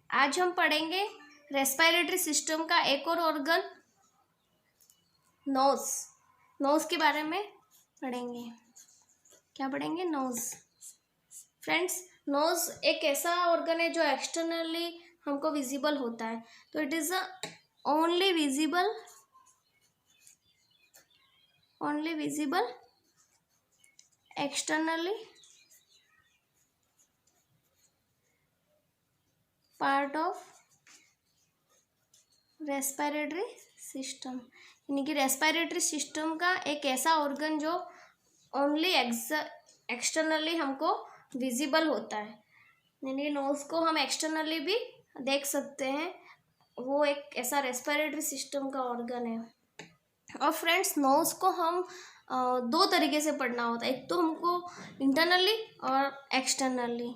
आज हम पढ़ेंगे रेस्पिरेटरी सिस्टम का एक और ऑर्गन नोज। नोज के बारे में पढ़ेंगे। क्या पढ़ेंगे? नोज। फ्रेंड्स, नोज एक ऐसा ऑर्गन है जो एक्सटर्नली हमको विजिबल होता है। तो it is only visible externally part of respiratory system, यानी कि रेस्पिरेटरी सिस्टम का एक ऐसा ऑर्गन जो ओनली एक्सटर्नली हमको विजिबल होता है। यानी नोज को हम एक्सटर्नली भी देख सकते हैं, वो एक ऐसा रेस्पिरेटरी सिस्टम का ऑर्गन है। और फ्रेंड्स, नोज को हम दो तरीके से पढ़ना होता है। एक तो हमको इंटरनली और एक्सटर्नली।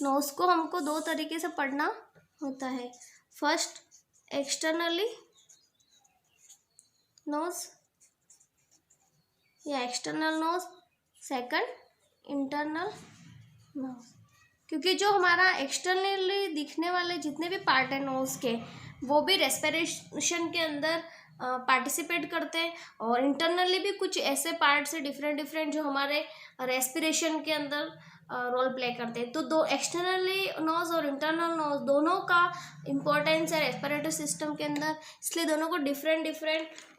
नोज को हमको दो तरीके से पढ़ना होता है। फर्स्ट एक्सटर्नली नोज या external nose, second internal nose. क्योंकि जो हमारा एक्सटर्नली दिखने वाले जितने भी पार्ट है नोज के, वो भी रेस्पिरेशन के अंदर पार्टिसिपेट करते हैं, और इंटरनली भी कुछ ऐसे पार्ट्स है डिफरेंट जो हमारे रेस्पिरेशन के अंदर रोल प्ले करते हैं। तो दो एक्सटर्नली नोज और इंटरनल नोज दोनों का इम्पोर्टेंस है रेस्पिरेटरी सिस्टम के अंदर, इसलिए दोनों को डिफरेंट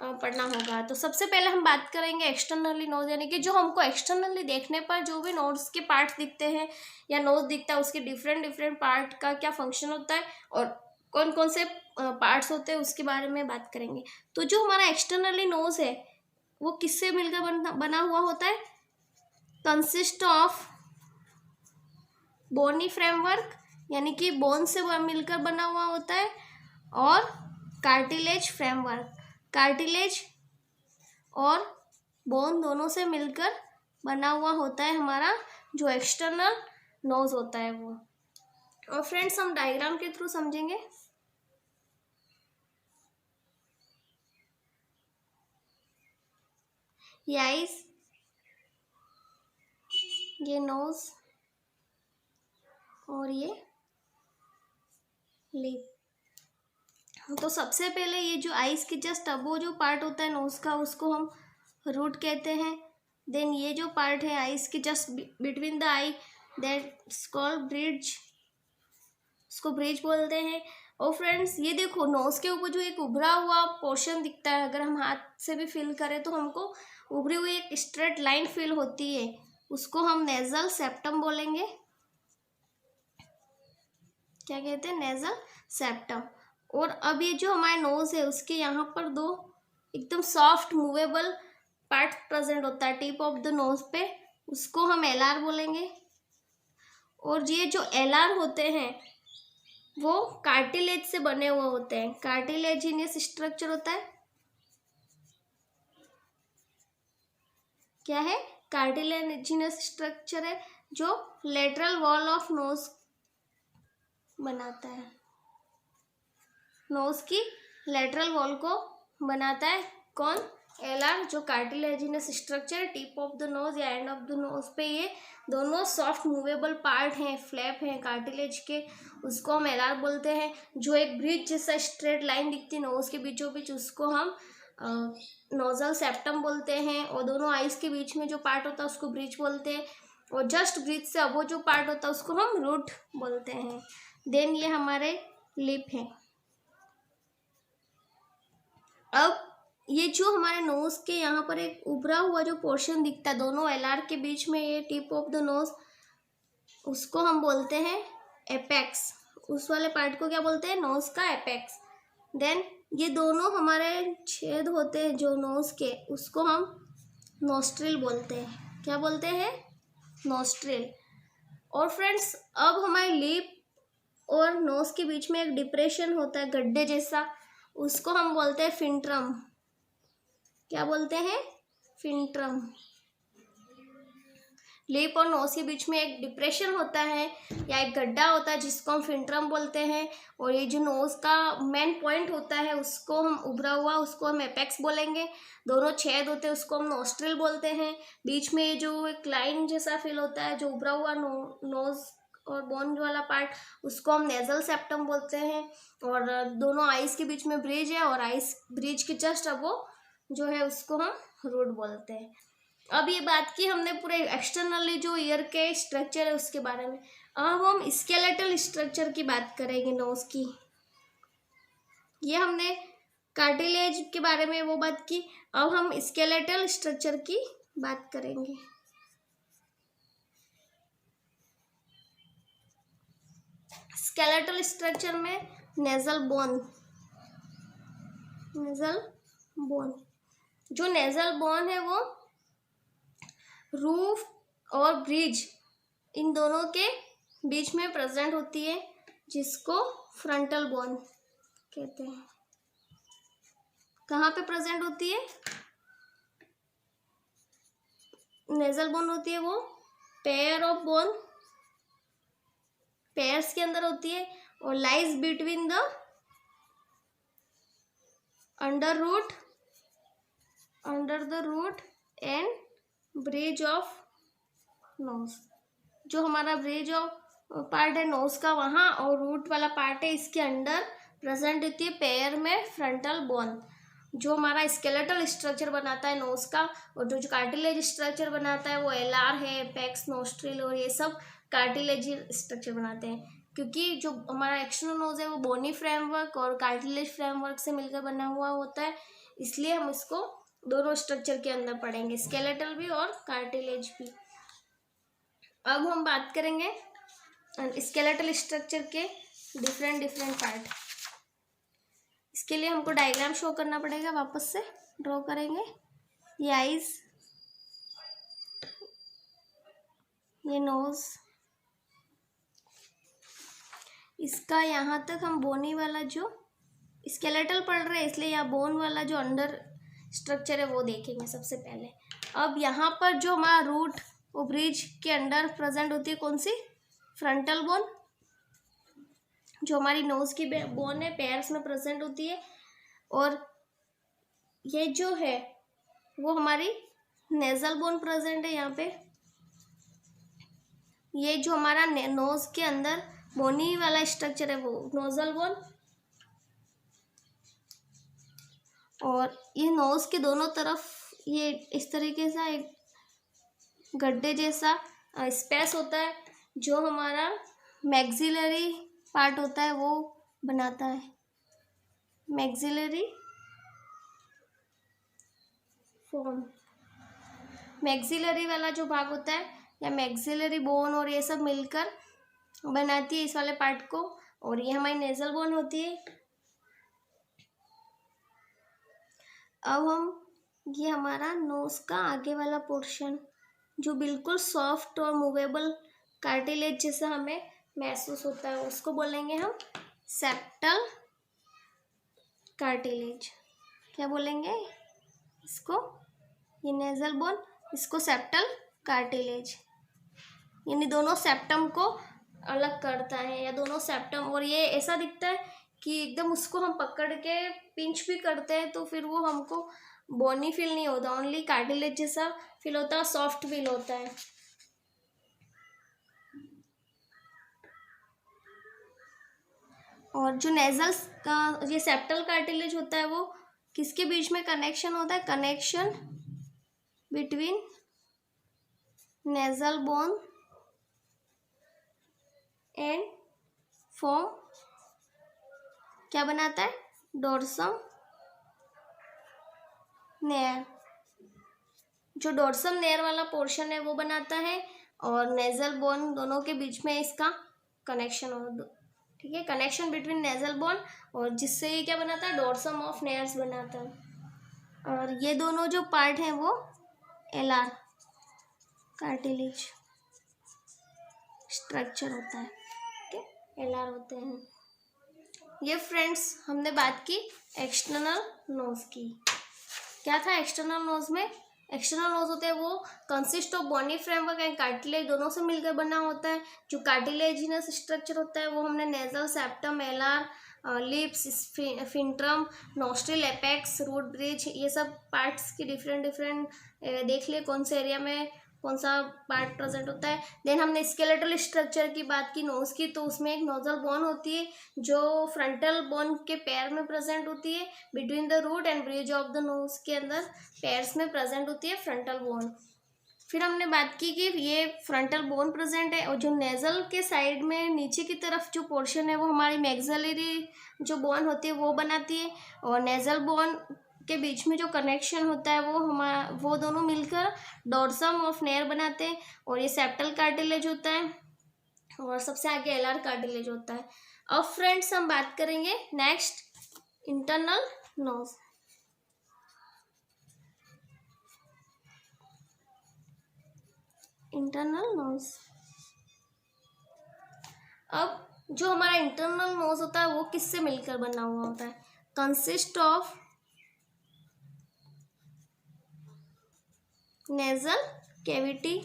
पढ़ना होगा। तो सबसे पहले हम बात करेंगे एक्सटर्नली नोज, यानी कि जो हमको एक्सटर्नली देखने पर जो भी नोज के पार्ट्स दिखते हैं या नोज दिखता है, उसके डिफरेंट पार्ट का क्या फंक्शन होता है और कौन कौन से पार्ट्स होते हैं उसके बारे में बात करेंगे। तो जो हमारा एक्सटर्नली नोज है वो किससे मिलकर बना हुआ होता है? कंसिस्ट ऑफ बोनी फ्रेमवर्क, यानी कि बोन से मिलकर बना हुआ होता है, और कार्टिलेज फ्रेमवर्क। कार्टिलेज और बोन दोनों से मिलकर बना हुआ होता है हमारा जो एक्सटर्नल नोज होता है वो। और फ्रेंड्स, हम डायग्राम के थ्रू समझेंगे। ये आईज, ये नोज और ये लिप। तो सबसे पहले ये जो आईज के जस्ट अबो जो पार्ट होता है नोज का, उसको हम रूट कहते हैं। देन ये जो पार्ट है आईज के just between the I, that's called bridge, उसको ब्रिज बोलते हैं। और फ्रेंड्स, ये देखो नोज के ऊपर जो एक उभरा हुआ पोर्शन दिखता है, अगर हम हाथ से भी फील करें तो हमको उभरी हुई एक स्ट्रेट लाइन फील होती है, उसको हम नेजल सेप्टम बोलेंगे। क्या कहते हैं? Nasal septum. और अब ये जो हमारा नोज है उसके यहाँ पर दो एकदम सॉफ्ट मूवेबल पार्ट प्रेजेंट होता है टिप ऑफ द नोज पे, उसको हम एलआर बोलेंगे। और ये जो एलआर होते हैं वो कार्टिलेज से बने हुए होते हैं। कार्टिलेजिनियस स्ट्रक्चर होता है। क्या है? कार्टिलेजिनियस स्ट्रक्चर है जो लेटरल वॉल ऑफ नोज बनाता है। नोज की लेटरल वॉल को बनाता है कौन? एलआर, जो cartilaginous structure tip of the knows या एंड ऑफ द नोज पे ये दोनों सॉफ्ट मूवेबल पार्ट हैं, फ्लैप हैं कार्टिलेज के, उसको हम एलआर बोलते हैं। जो एक ब्रिज जैसा स्ट्रेट लाइन दिखती है नोज के बीचों बीच, उसको हम नोजल सेप्टम बोलते हैं। और दोनों आईज के बीच में जो पार्ट होता है उसको ब्रिज बोलते हैं, और जस्ट ब्रिज से अब जो पार्ट होता है उसको हम रूट बोलते हैं। देन ये हमारे लिप हैं। अब ये जो हमारे नोज के यहाँ पर एक उभरा हुआ जो पोर्शन दिखता है दोनों एलआर के बीच में, ये टिप ऑफ द नोज, उसको हम बोलते हैं एपेक्स। उस वाले पार्ट को क्या बोलते हैं? नोज का एपेक्स। देन ये दोनों हमारे छेद होते हैं जो नोज के, उसको हम नोस्ट्रिल बोलते हैं। क्या बोलते हैं? नोस्ट्रिल। और फ्रेंड्स, अब हमारे लिप और नोज के बीच में एक डिप्रेशन होता है गड्ढे जैसा, उसको हम बोलते हैं फिंट्रम। क्या बोलते हैं? फिंट्रम। लिप और नोज के बीच में एक डिप्रेशन होता है या एक गड्ढा होता है जिसको हम फिंट्रम बोलते हैं। और ये जो नोज का मेन पॉइंट होता है उसको हम उभरा हुआ, उसको हम एपेक्स बोलेंगे। दोनों छेद होते हैं उसको हम नोस्ट्रिल बोलते हैं। बीच में ये जो एक लाइन जैसा फील होता है जो उभरा हुआ नोज और बोन वाला पार्ट उसको हम नेजल सेप्टम बोलते हैं। और दोनों आइज के बीच में ब्रिज है और आइज ब्रिज के जस्ट अब वो जो है उसको हम रूट बोलते हैं। अब ये बात की हमने पूरे एक्सटर्नली जो ईयर के स्ट्रक्चर है उसके बारे में। अब हम स्केलेटल स्ट्रक्चर की बात करेंगे नोज की। ये हमने कार्टिलेज के बारे में वो बात की, अब हम स्केलेटल स्ट्रक्चर की बात करेंगे। स्केलेटल स्ट्रक्चर में नेजल बोन, जो नेजल बोन है वो रूफ और ब्रिज इन दोनों के बीच में प्रेजेंट होती है, जिसको फ्रंटल बोन कहते हैं। कहाँ पे प्रेजेंट होती है? नेजल बोन होती है वो पेयर ऑफ बोन, पेयर्स के अंदर होती है और lies between the under the root and bridge of nose. जो हमारा ब्रिज ऑफ पार्ट है नोज का वहाँ और रूट वाला पार्ट है इसके अंडर प्रेजेंट होती है पेयर में फ्रंटल बोन, जो हमारा स्केलेटल स्ट्रक्चर बनाता है नोज का। और जो कार्टिलेज स्ट्रक्चर बनाता है वो एलार है, एपेक्स, नोस्ट्रिल और ये सब कार्टिलेज स्ट्रक्चर बनाते हैं। क्योंकि जो हमारा एक्सटर्नल नोज है वो बोनी फ्रेमवर्क और कार्टिलेज फ्रेमवर्क से मिलकर बना हुआ होता है, इसलिए हम इसको दोनों स्ट्रक्चर के अंदर पढ़ेंगे, स्केलेटल भी और कार्टिलेज भी। अब हम बात करेंगे स्केलेटल स्ट्रक्चर के डिफरेंट पार्ट। इसके लिए हमको डायग्राम शो करना पड़ेगा, वापस से ड्रॉ करेंगे। ये आईज, ये नोज, इसका यहाँ तक हम बोनी वाला जो स्केलेटल पढ़ रहे हैं इसलिए यहाँ बोन वाला जो अंडर स्ट्रक्चर है वो देखेंगे सबसे पहले। अब यहाँ पर जो हमारा रूट वो ब्रिज के अंडर प्रेजेंट होती है कौन सी? फ्रंटल बोन, जो हमारी नोज की बोन है पेयर्स में प्रेजेंट होती है। और ये जो है वो हमारी नेजल बोन प्रेजेंट है यहाँ पे। ये जो हमारा नोज के अंदर बोनी वाला स्ट्रक्चर है वो नोजल बोन। और ये नोज के दोनों तरफ ये इस तरीके से एक गड्ढे जैसा स्पेस होता है, जो हमारा मैक्सिलरी पार्ट होता है वो बनाता है। मैक्सिलरी फॉर्म, मैक्सिलरी वाला जो भाग होता है या मैक्सिलरी बोन और ये सब मिलकर बनाती है इस वाले पार्ट को, और ये हमारी नेजल बोन होती है। अब हम ये हमारा नोज का आगे वाला पोर्शन जो बिल्कुल सॉफ्ट और मूवेबल कार्टिलेज जैसा हमें महसूस होता है उसको बोलेंगे हम सेप्टल कार्टिलेज। क्या बोलेंगे इसको? ये नेजल बोन, इसको सेप्टल कार्टिलेज, यानी दोनों सेप्टम को अलग करता है या दोनों सेप्टम। और ये ऐसा दिखता है कि एकदम उसको हम पकड़ के पिंच भी करते हैं तो फिर वो हमको बोनी फील नहीं होता, ओनली कार्टिलेज जैसा फील होता है, सॉफ्ट फील होता है। और जो नेजल्स का ये सेप्टल कार्टिलेज होता है वो किसके बीच में कनेक्शन होता है? Connection between nasal bone and form क्या बनाता है? Dorsum near. जो डोर्सम नेयर वाला पोर्शन है वो बनाता है और नेजल बोन दोनों के बीच में इसका कनेक्शन हो, ठीक है, कनेक्शन बिटवीन नेजल बोन, और जिससे ये क्या बनाता है? डोर्सम ऑफ नेयर्स बनाता है। और ये दोनों जो पार्ट हैं वो एलार कार्टिलेज स्ट्रक्चर होता है, ठीक है, एलार होते हैं। ये फ्रेंड्स हमने बात की एक्सटर्नल नोज की। क्या था एक्सटर्नल नोज में? एक्सटर्नल नोज होते हैं वो consist of bony framework and cartilage दोनों से मिलकर बना होता है। जो कार्टिलेजिनस स्ट्रक्चर होता है वो हमने nasal, septum, alar, lips, philtrum, nostril, apex, root bridge, ये सब पार्ट्स की डिफरेंट देख लिए कौन से एरिया में कौन सा पार्ट प्रेजेंट होता है। देन हमने स्केलेटल स्ट्रक्चर की बात की नोज की, तो उसमें एक नोजल बोन होती है जो फ्रंटल बोन के पैर में प्रेजेंट होती है, between the root and bridge of the nose के अंदर पैर्स में प्रेजेंट होती है फ्रंटल बोन। फिर हमने बात की कि ये फ्रंटल बोन प्रेजेंट है, और जो नेजल के साइड में नीचे की तरफ जो पोर्शन है वो हमारी मैक्सिलरी जो बोन होती है वो बनाती है, और नेजल बोन के बीच में जो कनेक्शन होता है वो दोनों मिलकर डोर्सम ऑफ नेयर बनाते हैं, और ये सेप्टल कार्टिलेज होता है, और सबसे आगे एलआर कार्टिलेज होता है। अब फ्रेंड्स हम बात करेंगे next internal nose. Internal nose, अब जो हमारा इंटरनल नोज होता है वो किससे मिलकर बना हुआ होता है, कंसिस्ट ऑफ नेजल कैविटी।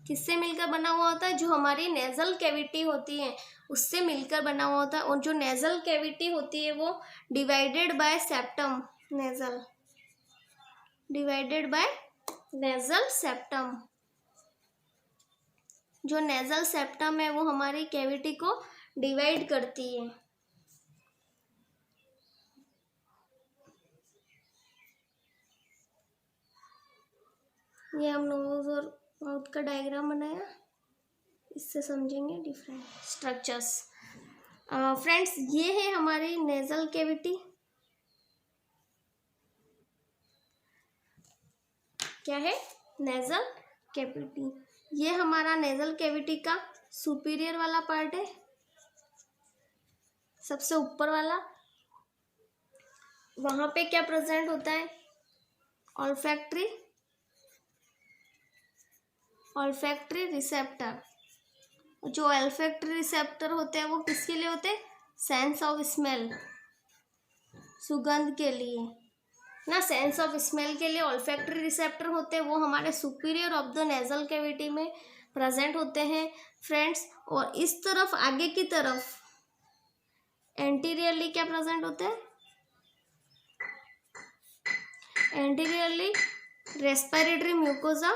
किससे मिलकर बना हुआ होता है, जो हमारी नेजल कैविटी होती है उससे मिलकर बना हुआ होता है, और जो नेजल कैविटी होती है वो divided by septum nasal, divided by nasal septum. जो नेजल सेप्टम है वो हमारी कैविटी को डिवाइड करती है। ये हम नोज और माउथ का डायग्राम बनाया, इससे समझेंगे डिफरेंट स्ट्रक्चर्स। फ्रेंड्स ये है हमारी नेजल कैविटी। क्या है, नेजल कैविटी। ये हमारा नेजल कैविटी का सुपीरियर वाला पार्ट है, सबसे ऊपर वाला। वहां पे क्या प्रेजेंट होता है, ऑल्फैक्टरी रिसेप्टर। जो ऑल्फैक्टरी रिसेप्टर होते हैं वो किसके लिए होते हैं, सेंस ऑफ स्मेल, सुगंध के लिए ना। सेंस ऑफ स्मेल के लिए ऑल्फैक्टरी रिसेप्टर होते हैं, वो हमारे superior of the nasal cavity में प्रेजेंट होते हैं फ्रेंड्स। और इस तरफ आगे की तरफ एंटीरियरली क्या प्रेजेंट होते हैं, एंटीरियरली रेस्पिरेटरी म्यूकोजा।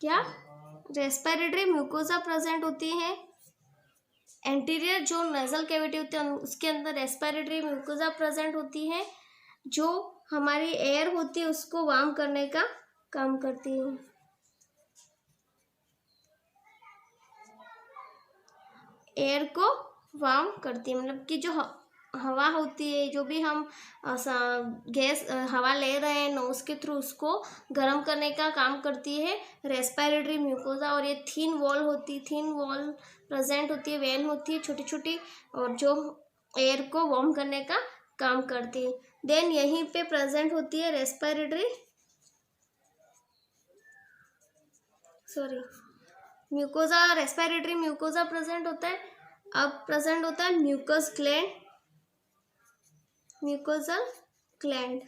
क्या, रेस्पिरेटरी म्यूकोजा प्रेजेंट होती है। एंटीरियर जो नेजल कैविटी होती है उसके अंदर रेस्पिरेटरी म्यूकोजा प्रेजेंट होती है, जो हमारी एयर होती है उसको वार्म करने का काम करती है। एयर को वार्म करती है, मतलब कि जो हवा होती है, जो भी हम गैस हवा ले रहे हैं नोज के थ्रू, उसको गर्म करने का काम करती है रेस्पिरेटरी म्यूकोजा। और ये थिन वॉल प्रेजेंट होती है, वेन होती है छोटी छोटी, और जो एयर को वार्म करने का काम करती है। देन यहीं पे प्रेजेंट होती है म्यूकोजा, रेस्पिरेटरी म्यूकोजा प्रेजेंट होता है। अब प्रेजेंट होता है म्यूकोजल ग्लैंड।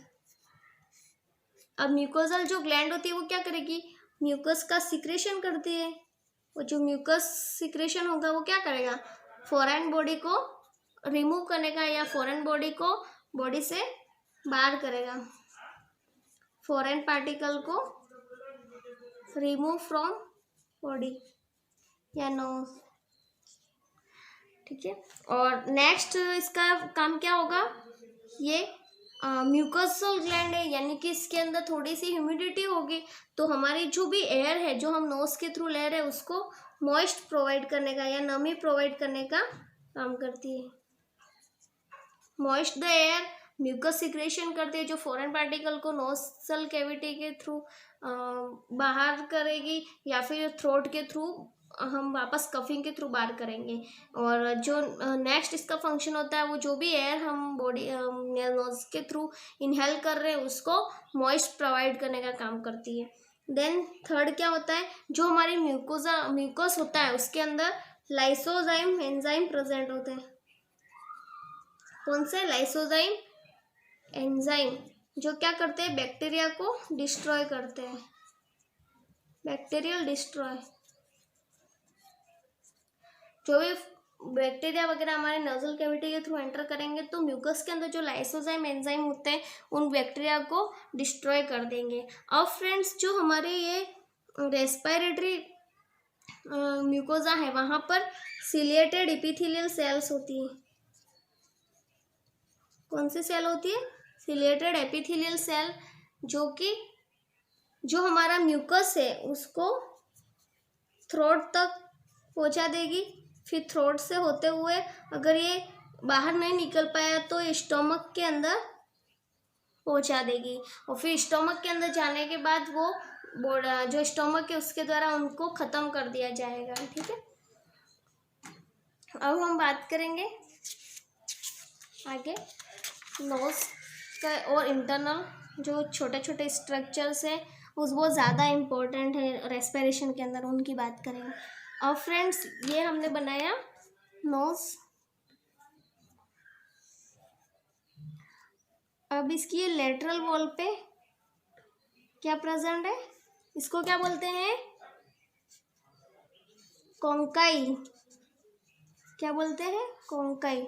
अब म्यूकोजल जो ग्लैंड होती है वो क्या करेगी, म्यूकस का सिक्रेशन करती है। वो जो म्यूकस सिक्रेशन होगा वो क्या करेगा, फॉरेन बॉडी को रिमूव करने का, या फॉरेन बॉडी को बॉडी से बाहर करेगा, फॉरेन पार्टिकल को रिमूव फ्रॉम बॉडी या नोज। ठीक है, और नेक्स्ट इसका काम क्या होगा, ये म्यूकसल ग्लैंड है, यानी कि इसके अंदर थोड़ी सी ह्यूमिडिटी होगी, तो हमारी जो भी एयर है जो हम नोज के थ्रू ले रहे हैं उसको मॉइस्ट प्रोवाइड करने का या नमी प्रोवाइड करने का काम करती है। Moist the air, mucus secretion करती है जो फॉरेन पार्टिकल को नोजल कैविटी के थ्रू बाहर करेगी, या फिर थ्रोट के थ्रू हम वापस कफिंग के थ्रू बाहर करेंगे। और जो नेक्स्ट इसका फंक्शन होता है, वो जो भी एयर हम बॉडी नोज के थ्रू इनहेल कर रहे हैं उसको मॉइस्ट प्रोवाइड करने का काम करती है। देन थर्ड क्या होता है, जो हमारी म्यूकस होता है उसके अंदर लाइसोजाइम एंजाइम प्रेजेंट होते हैं। कौन से, लाइसोजाइम एंजाइम, जो क्या करते हैं, बैक्टीरिया को डिस्ट्रॉय करते हैं, बैक्टीरियल डिस्ट्रॉय। जो भी बैक्टीरिया वगैरह हमारे नोजल कैविटी के थ्रू एंटर करेंगे तो म्यूकस के अंदर जो लाइसोजाइम एंजाइम होते हैं उन बैक्टीरिया को डिस्ट्रॉय कर देंगे। अब फ्रेंड्स जो हमारे ये रेस्पिरेटरी म्यूकोजा है वहाँ पर सिलिएटेड एपिथेलियल सेल्स होती हैं। कौन सी सेल होती है? सिलिएटेड एपिथेलियल सेल, जो हमारा म्यूकस है उसको थ्रोट तक पहुंचा देगी। फिर थ्रोट से होते हुए अगर ये बाहर नहीं निकल पाया तो स्टोमक के अंदर पहुंचा देगी और फिर स्टोमक के अंदर जाने के बाद वो जो स्टोमक है उसके द्वारा उनको ख़त्म कर दिया जाएगा। ठीक है, अब हम बात करेंगे आगे नोज का और इंटरनल जो छोटे छोटे स्ट्रक्चर्स है उस वो ज़्यादा इम्पोर्टेंट है रेस्पिरेशन के अंदर, उनकी बात करेंगे। अब फ्रेंड्स ये हमने बनाया नोज। अब इसकी ये लेटरल वॉल पे क्या प्रेजेंट है, इसको क्या बोलते हैं? कोंकाई। क्या बोलते हैं? कोंकाई।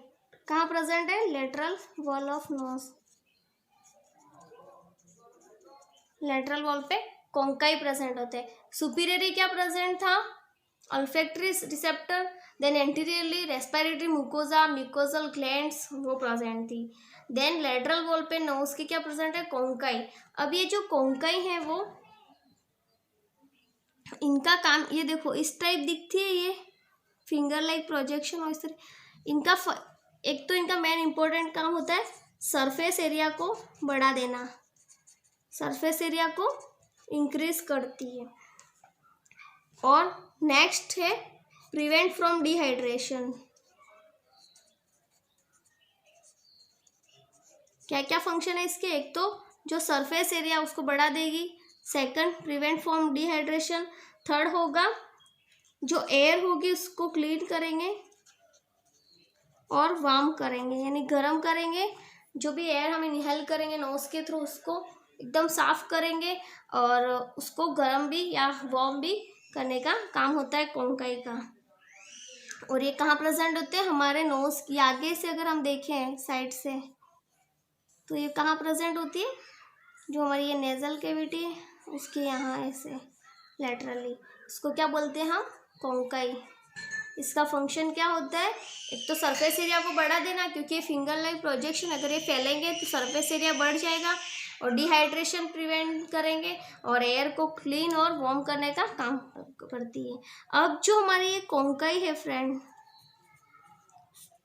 कहाँ प्रेजेंट है? Lateral wall of nose. Lateral wall पे कोंकाई प्रेजेंट होते हैं। सुपीरियरली क्या प्रेजेंट था? Olfactory receptor. Then anteriorly respiratory mucosa, mucosal glands वो प्रेजेंट थी। देन लेटरल वॉल पे नोज की क्या प्रेजेंट है? कोंकाई। अब ये जो कोंकाई है वो इनका काम, ये देखो इस टाइप दिखती है, ये फिंगर लाइक प्रोजेक्शन और इस तरह इनका एक तो इनका मेन इंपॉर्टेंट काम होता है सरफेस एरिया को बढ़ा देना, सरफेस एरिया को इंक्रीज करती है। और नेक्स्ट है प्रिवेंट फ्रॉम डिहाइड्रेशन। क्या क्या फंक्शन है इसके? एक तो जो सरफेस एरिया उसको बढ़ा देगी, second prevent from dehydration, third होगा जो एयर होगी उसको क्लीन करेंगे और वार्म करेंगे यानी गर्म करेंगे। जो भी एयर हम इनहेल करेंगे नोज के थ्रू उसको एकदम साफ करेंगे और उसको गर्म भी या वार्म भी करने का काम होता है कोंकाई का। और ये कहाँ प्रेजेंट होते हैं? हमारे नोज की आगे से अगर हम देखें साइड से तो ये कहाँ प्रेजेंट होती है? जो हमारी ये नेजल कैविटी है उसके यहाँ ऐसे लेटरली, इसको क्या बोलते हैं हम? कोंकाई। इसका फंक्शन क्या होता है? एक तो सरफेस एरिया को बढ़ा देना, क्योंकि फिंगर लाइक प्रोजेक्शन अगर ये फैलेंगे तो सरफेस एरिया बढ़ जाएगा और डिहाइड्रेशन प्रिवेंट करेंगे और एयर को क्लीन और वार्म करने का काम करती है। अब जो हमारी ये कोंकाई है फ्रेंड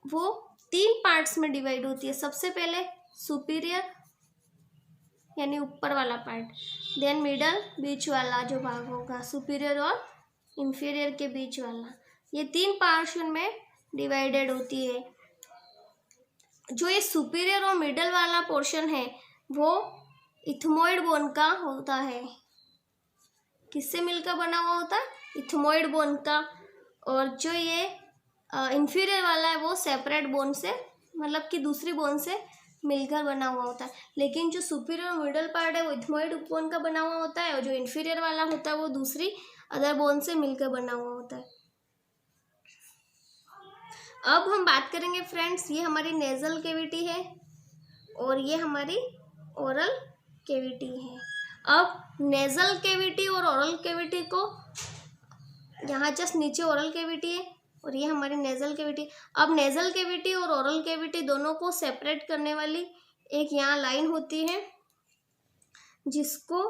वो 3 पार्ट्स में डिवाइड होती है। सबसे पहले सुपीरियर यानी ऊपर वाला पार्ट, देन मिडल बीच वाला जो भाग होगा, सुपीरियर और इंफीरियर के बीच वाला, ये 3 पोर्शन में डिवाइडेड होती है। जो ये सुपीरियर और मिडल वाला पोर्शन है वो इथमोइड बोन का होता है। किससे मिलकर बना हुआ होता है? इथमोइड बोन का। और जो ये इंफीरियर वाला है वो सेपरेट बोन से, मतलब कि दूसरी बोन से मिलकर बना हुआ होता है। लेकिन जो सुपीरियर और मिडल पार्ट है वो इथमोइड बोन का बना हुआ होता है और जो इंफीरियर वाला होता है वो दूसरी अदर बोन से मिलकर बना हुआ होता है। अब हम बात करेंगे फ्रेंड्स, ये हमारी नेजल कैविटी है और ये हमारी ओरल कैविटी है। अब नेजल कैविटी और ओरल कैविटी को, यहाँ जस्ट नीचे ओरल कैविटी है और ये हमारी नेजल कैविटी। अब नेजल कैविटी और ओरल कैविटी दोनों को सेपरेट करने वाली एक यहाँ लाइन होती है जिसको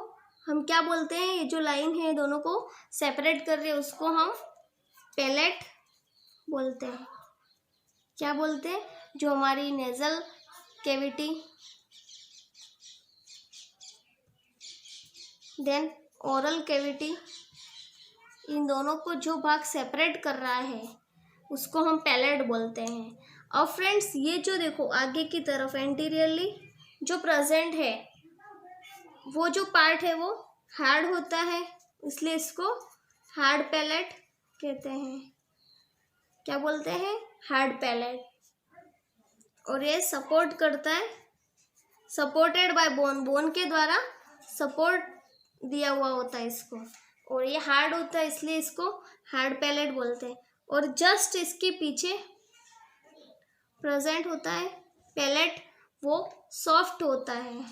हम क्या बोलते हैं? ये जो लाइन है दोनों को सेपरेट कर रही है उसको हम पैलेट बोलते हैं। क्या बोलते हैं? जो हमारी nasal cavity then oral cavity, इन दोनों को जो भाग सेपरेट कर रहा है उसको हम पैलेट बोलते हैं। और फ्रेंड्स ये जो देखो आगे की तरफ एंटीरियरली जो प्रेजेंट है वो जो पार्ट है वो हार्ड होता है, इसलिए इसको हार्ड पैलेट कहते हैं। क्या बोलते हैं? Hard palate. और ये सपोर्ट करता है, सपोर्टेड बाय बोन, बोन के द्वारा सपोर्ट दिया हुआ होता है इसको, और ये हार्ड होता है इसलिए इसको हार्ड पैलेट बोलते हैं। और जस्ट इसके पीछे प्रेजेंट होता है, पैलेट वो सॉफ्ट होता है,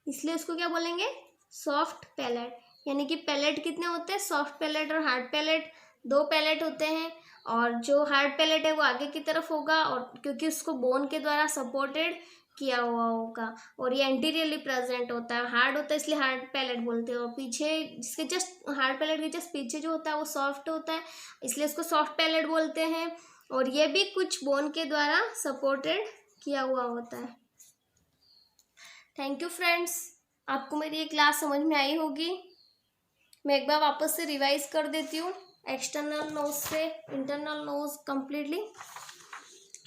इसलिए उसको क्या बोलेंगे, सॉफ्ट पैलेट। यानी कि पैलेट कितने होते हैं, सॉफ्ट पैलेट और हार्ड पैलेट, दो पैलेट होते हैं। और जो हार्ड पैलेट है वो आगे की तरफ होगा, और क्योंकि उसको बोन के द्वारा सपोर्टेड किया हुआ होगा, और ये एंटीरियरली प्रेजेंट होता है, हार्ड होता है इसलिए हार्ड पैलेट बोलते हैं। और पीछे जिसके जस्ट हार्ड पैलेट के जस्ट पीछे जो होता है वो सॉफ्ट होता है, इसलिए उसको सॉफ्ट पैलेट बोलते हैं। और ये भी कुछ बोन के द्वारा सपोर्टेड किया हुआ होता है। थैंक यू फ्रेंड्स, आपको मेरी ये क्लास समझ में आई होगी। मैं एक बार वापस से रिवाइज कर देती हूँ एक्सटर्नल नोज से इंटरनल नोज कंप्लीटली।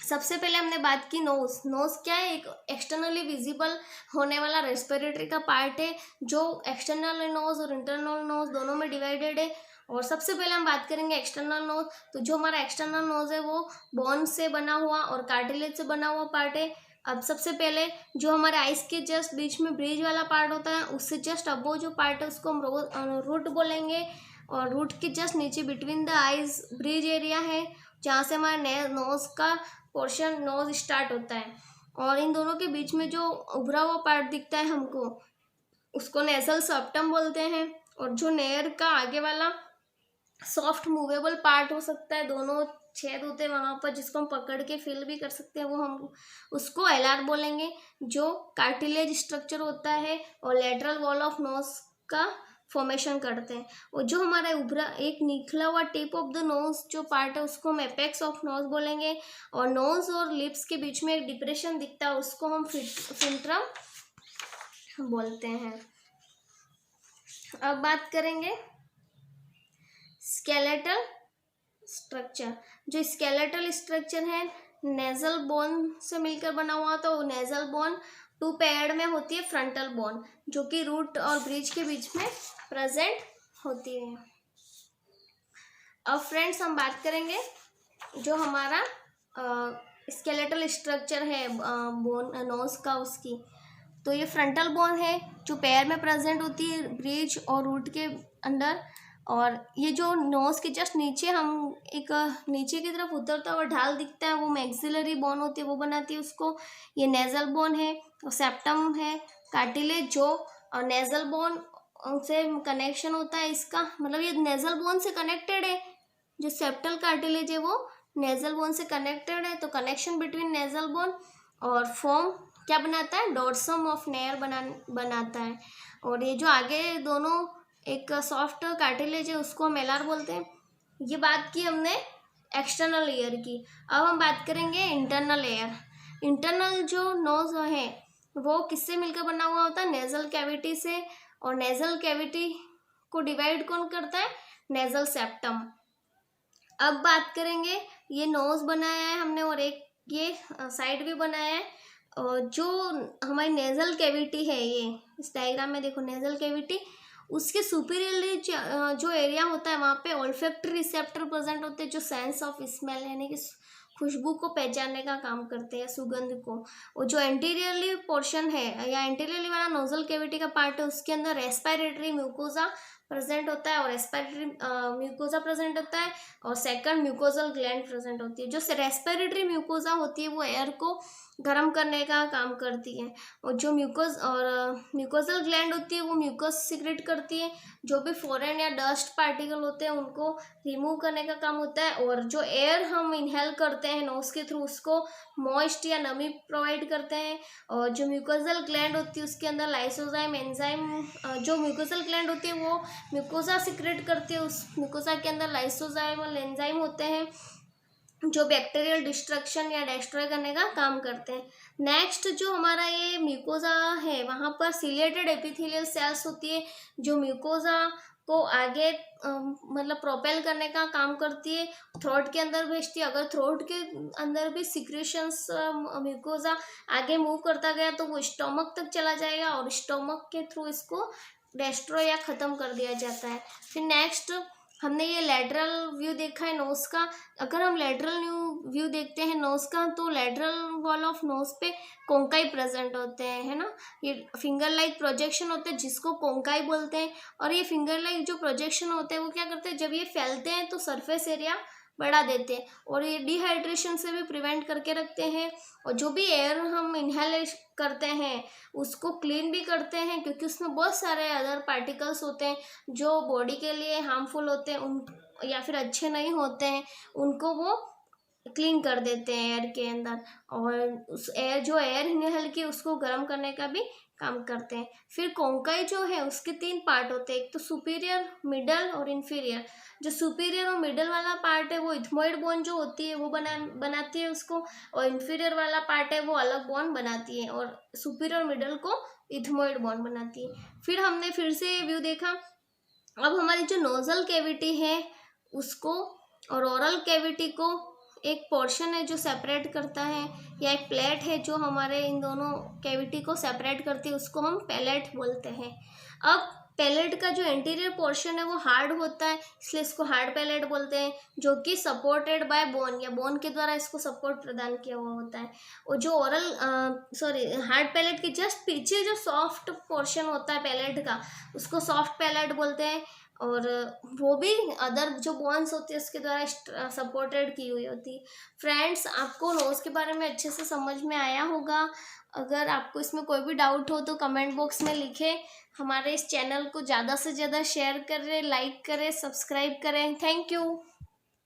सबसे पहले हमने बात की नोज। नोज क्या है, एक एक्सटर्नली विजिबल होने वाला रेस्पिरेटरी का पार्ट है, जो एक्सटर्नल नोज और इंटरनल नोज दोनों में डिवाइडेड है। और सबसे पहले हम बात करेंगे एक्सटर्नल नोज। तो जो हमारा एक्सटर्नल नोज है वो बोन से बना हुआ और कार्टिलेज से बना हुआ पार्ट है। अब सबसे पहले जो हमारे आइस के जस्ट बीच में ब्रिज वाला पार्ट होता है, उससे जस्ट अबो जो पार्ट है उसको हम रूट बोलेंगे। और रूट के जस्ट नीचे between the eyes bridge area है, जहाँ से हमारा नोज का पोर्शन नोज स्टार्ट होता है। और इन दोनों के बीच में जो उभरा हुआ पार्ट दिखता है हमको, उसको नेजल सेप्टम बोलते हैं। और जो नेयर का आगे वाला सॉफ्ट मूवेबल पार्ट हो सकता है, दोनों छेद होते हैं वहाँ पर, जिसको हम पकड़ के फील भी कर सकते हैं, वो हम उसको एलआर बोलेंगे, जो कार्टिलेज स्ट्रक्चर होता है और लेटरल वॉल ऑफ नोज का फॉर्मेशन करते हैं। और जो हमारा उभरा एक निकला हुआ टिप ऑफ द नोज जो पार्ट है, उसको हम एपेक्स ऑफ नोज बोलेंगे। और नोज और लिप्स के बीच में एक डिप्रेशन दिखता है, उसको हम फिंट्रम बोलते हैं। अब बात करेंगे स्केलेटल स्ट्रक्चर। जो स्केलेटल स्ट्रक्चर है नेजल बोन से मिलकर बना हुआ, तो नेजल बोन टू पेयर्ड में होती है फ्रंटल बोन, जो कि रूट और ब्रिज के बीच में प्रेजेंट होती है। अब फ्रेंड्स हम बात करेंगे जो हमारा स्केलेटल स्ट्रक्चर है बोन नोज का, उसकी। तो ये फ्रंटल बोन है जो पैर में प्रेजेंट होती है ब्रिज और रूट के अंदर। और ये जो नोज के जस्ट नीचे हम एक नीचे की तरफ उतरता हुआ ढाल दिखता है, वो मैक्सिलरी बोन होती है, वो बनाती है उसको। ये नेजल बोन है और सेप्टम है, कार्टिलेज जो और नेजल बोन से कनेक्शन होता है इसका, मतलब ये नेजल बोन से कनेक्टेड है। जो सेप्टल कार्टिलेज है वो नेजल बोन से कनेक्टेड है, तो कनेक्शन बिटवीन नेजल बोन और फॉर्म क्या बनाता है, डोर्सम ऑफ नेयर बनाता है। और ये जो आगे दोनों एक सॉफ्ट कार्टिलेज है, उसको हम एलआर बोलते हैं। ये बात की हमने एक्सटर्नल एयर की। अब हम बात करेंगे इंटरनल एयर। इंटरनल जो नोज है वो किससे मिलकर बना हुआ होता है, नेजल कैविटी से। और नेजल कैविटी को डिवाइड कौन करता है, नेजल सेप्टम। अब बात करेंगे, ये नोज बनाया है हमने और एक ये साइड भी बनाया है। और जो हमारी नेजल कैविटी है, ये इस डायग्राम में देखो नेजल कैविटी, उसके सुपीरियरली जो एरिया होता है वहाँ पे ओल्फैक्टरी रिसेप्टर प्रेजेंट होते हैं, जो सेंस ऑफ स्मेल यानी कि खुशबू को पहचानने का काम करते हैं, सुगंध को। और जो एंटीरियरली पोर्शन है या एंटीरियरली वाला नोजल कैविटी का पार्ट है, उसके अंदर रेस्पिरेटरी म्यूकोजा प्रेजेंट होता है और रेस्पिरेटरी म्यूकोजा प्रेजेंट होता है। और सेकंड म्यूकोजल ग्लैंड प्रेजेंट होती है। जो रेस्पिरेटरी म्यूकोजा होती है वो एयर को गर्म करने का काम करती है। और जो म्यूकोजल ग्लैंड होती है वो म्यूकस सिक्रेट करती है। जो भी फॉरेन या डस्ट पार्टिकल होते हैं उनको रिमूव करने का काम होता है। और जो एयर हम इनहेल करते हैं नोज के थ्रू, उसको मॉइस्ट या नमी प्रोवाइड करते हैं। और जो म्यूकोजल ग्लैंड होती है उसके अंदर लाइसोजाइम एंजाइम, जो म्यूकोजल ग्लैंड होती है वो म्यूकोजा सिक्रेट करती है। उस म्यूकोजा के अंदर लाइसोजाइम और एंजाइम होते हैं जो बैक्टीरियल डिस्ट्रक्शन या डिस्ट्रॉय करने का काम करते हैं। नेक्स्ट जो हमारा ये म्यूकोजा है, वहाँ पर सिलिएटेड एपिथेलियल सेल्स होती है जो म्यूकोजा को आगे मतलब प्रोपेल करने का काम करती है, थ्रोट के अंदर भेजती है। अगर थ्रोट के अंदर भी सिक्रेशंस म्यूकोजा आगे मूव करता गया तो वो स्टोमक तक चला जाएगा और स्टोमक के थ्रू इसको डिस्ट्रॉय या ख़त्म कर दिया जाता है। फिर नेक्स्ट हमने ये लेटरल व्यू देखा है नोज का। अगर हम लेटरल व्यू देखते हैं नोज का, तो लेटरल वॉल ऑफ नोज पे कोंकाई प्रेजेंट होते हैं, है ना। ये फिंगर लाइक प्रोजेक्शन होते हैं जिसको कोंकाई बोलते हैं। और ये फिंगर लाइक जो प्रोजेक्शन होते हैं वो क्या करते हैं, जब ये फैलते हैं तो सरफेस एरिया बढ़ा देते हैं और ये डिहाइड्रेशन से भी प्रिवेंट करके रखते हैं। और जो भी एयर हम इनहेल करते हैं उसको क्लीन भी करते हैं, क्योंकि उसमें बहुत सारे अदर पार्टिकल्स होते हैं जो बॉडी के लिए हार्मफुल होते हैं उन या फिर अच्छे नहीं होते हैं, उनको वो क्लीन कर देते हैं एयर के अंदर। और उस एयर जो एयर इनहेल की उसको गर्म करने का भी काम करते हैं। फिर कोंकाई जो है उसके 3 पार्ट होते हैं, एक तो सुपीरियर, मिडल और इन्फीरियर। जो सुपीरियर और मिडल वाला पार्ट है वो इथमोइड बोन जो होती है वो बनाती है उसको, और इन्फीरियर वाला पार्ट है वो अलग बोन बनाती है, और सुपीरियर और मिडल को इथमोइड बोन बनाती है। फिर हमने फिर से व्यू देखा। अब हमारी जो नोजल कैविटी है उसको और ओरल कैविटी को एक पोर्शन है जो सेपरेट करता है, या एक प्लेट है जो हमारे इन दोनों कैविटी को सेपरेट करती है, उसको हम पैलेट बोलते हैं। अब पैलेट का जो इंटीरियर पोर्शन है वो हार्ड होता है, इसलिए इसको हार्ड पैलेट बोलते हैं, जो कि सपोर्टेड बाय बोन या बोन के द्वारा इसको सपोर्ट प्रदान किया हुआ होता है। और जो हार्ड पैलेट के जस्ट पीछे जो सॉफ्ट पोर्शन होता है पैलेट का उसको सॉफ्ट पैलेट बोलते हैं, और वो भी अदर जो बोन्स होती है उसके द्वारा सपोर्टेड की हुई होती है। फ्रेंड्स, आपको नोज़ के बारे में अच्छे से समझ में आया होगा। अगर आपको इसमें कोई भी डाउट हो तो कमेंट बॉक्स में लिखें। हमारे इस चैनल को ज़्यादा से ज़्यादा शेयर करें, लाइक करें, सब्सक्राइब करें। Thank you.